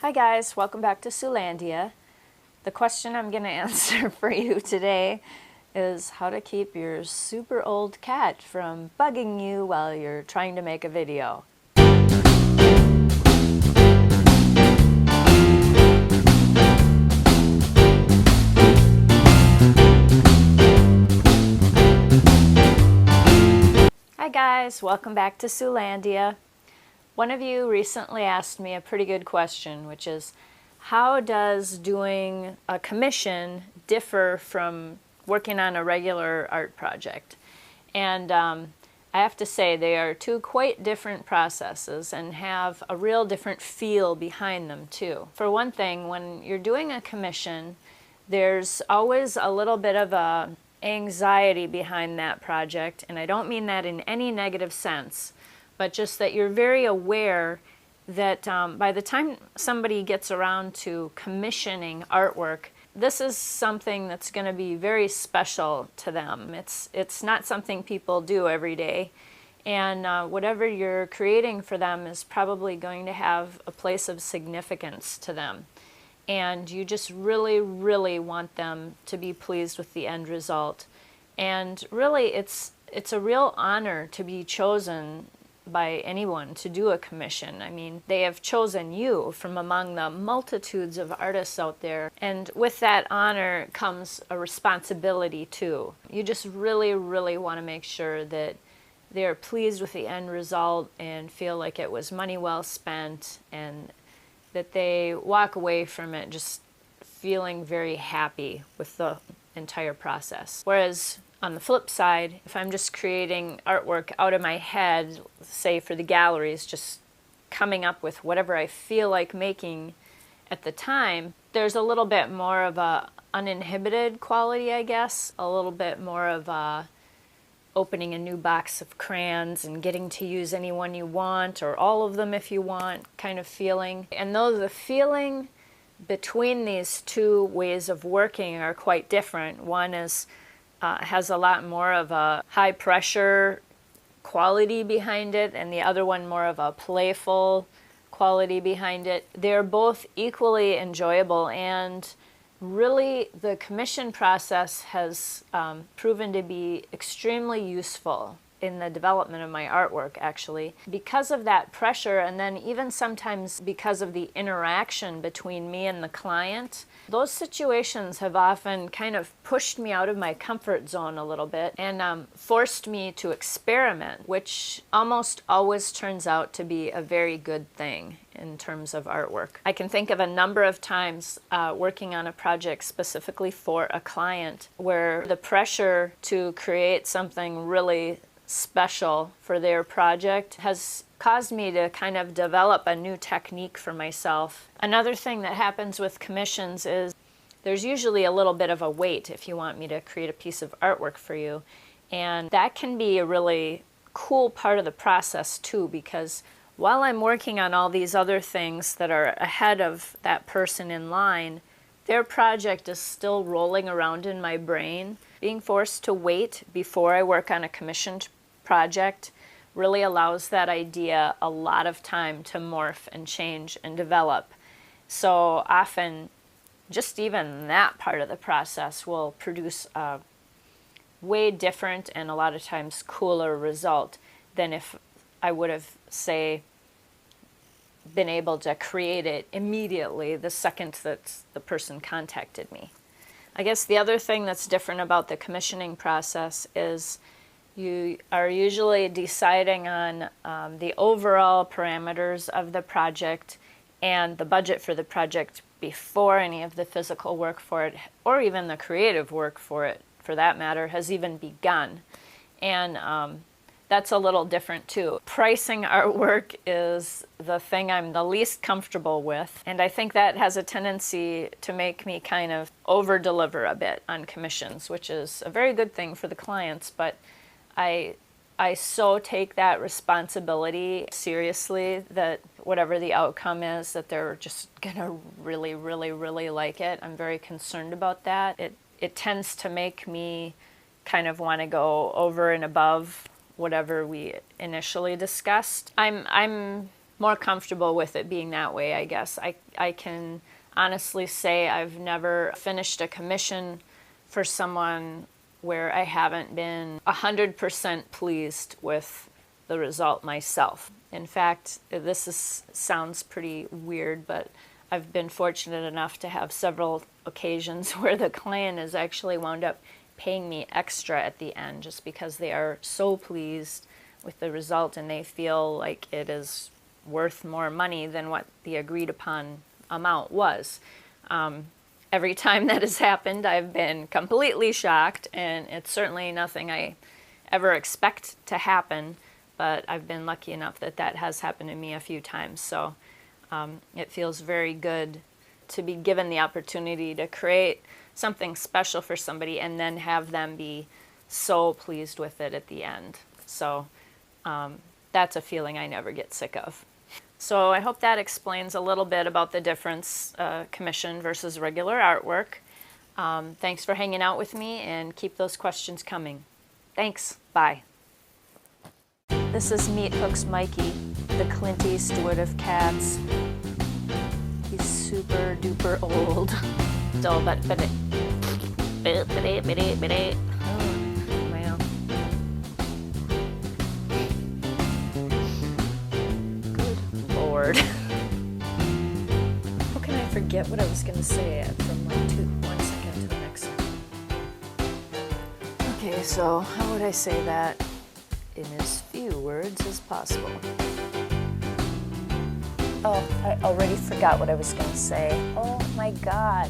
Hi guys, welcome back to Zoolandia. The question I'm going to answer for you today is how to keep your super old cat from bugging you while you're trying to make a video. Hi guys, welcome back to Zoolandia. One of you recently asked me a pretty good question, which is, how does doing a commission differ from working on a regular art project? And I have to say they are two quite different processes and have a real different feel behind them too. For one thing, when you're doing a commission, there's always a little bit of a anxiety behind that project, and I don't mean that in any negative sense, but just that you're very aware that by the time somebody gets around to commissioning artwork, this is something that's going to be very special to them. It's not something people do every day, and whatever you're creating for them is probably going to have a place of significance to them. And you just really, really want them to be pleased with the end result. And really, it's a real honor to be chosen by anyone to do a commission. I mean, they have chosen you from among the multitudes of artists out there, and with that honor comes a responsibility too. You just really, really want to make sure that they're pleased with the end result and feel like it was money well spent, and that they walk away from it just feeling very happy with the entire process. Whereas on the flip side, if I'm just creating artwork out of my head, say for the galleries, just coming up with whatever I feel like making at the time, there's a little bit more of a uninhibited quality, I guess, a little bit more of a opening a new box of crayons and getting to use any one you want, or all of them if you want, kind of feeling. And though the feeling between these two ways of working are quite different, one is has a lot more of a high pressure quality behind it, and the other one more of a playful quality behind it. They're both equally enjoyable, and really the commission process has proven to be extremely useful in the development of my artwork, actually, because of that pressure, and then even sometimes because of the interaction between me and the client. Those situations have often kind of pushed me out of my comfort zone a little bit and forced me to experiment, which almost always turns out to be a very good thing in terms of artwork. I can think of a number of times working on a project specifically for a client where the pressure to create something really special for their project has caused me to kind of develop a new technique for myself. Another thing that happens with commissions is there's usually a little bit of a wait if you want me to create a piece of artwork for you. And that can be a really cool part of the process too, because while I'm working on all these other things that are ahead of that person in line, their project is still rolling around in my brain. Being forced to wait before I work on a commissioned project really allows that idea a lot of time to morph and change and develop. So often, just even that part of the process will produce a way different and a lot of times cooler result than if I would have, say, been able to create it immediately the second that the person contacted me. I guess the other thing that's different about the commissioning process is you are usually deciding on the overall parameters of the project and the budget for the project before any of the physical work for it, or even the creative work for it, for that matter, has even begun. And that's a little different too. Pricing artwork is the thing I'm the least comfortable with, and I think that has a tendency to make me kind of over-deliver a bit on commissions, which is a very good thing for the clients, but I so take that responsibility seriously that whatever the outcome is, that they're just gonna really, really, really like it. I'm very concerned about that. It tends to make me kind of want to go over and above whatever we initially discussed. I'm more comfortable with it being that way, I guess. I can honestly say I've never finished a commission for someone where I haven't been 100% pleased with the result myself. In fact, sounds pretty weird, but I've been fortunate enough to have several occasions where the client has actually wound up paying me extra at the end just because they are so pleased with the result and they feel like it is worth more money than what the agreed upon amount was. Every time that has happened, I've been completely shocked, and it's certainly nothing I ever expect to happen, but I've been lucky enough that that has happened to me a few times. So it feels very good to be given the opportunity to create something special for somebody and then have them be so pleased with it at the end. So that's a feeling I never get sick of. So I hope that explains a little bit about the difference, commission versus regular artwork. Thanks for hanging out with me, and keep those questions coming. Thanks. Bye. This is Meat Hooks Mikey, the Clint Eastwood of cats. He's super duper old. So, well. Good Lord. How can I forget what I was going to say from like 1 second to the next second? Okay, so how would I say that in as few words as possible? Oh, I already forgot what I was going to say. Oh my God.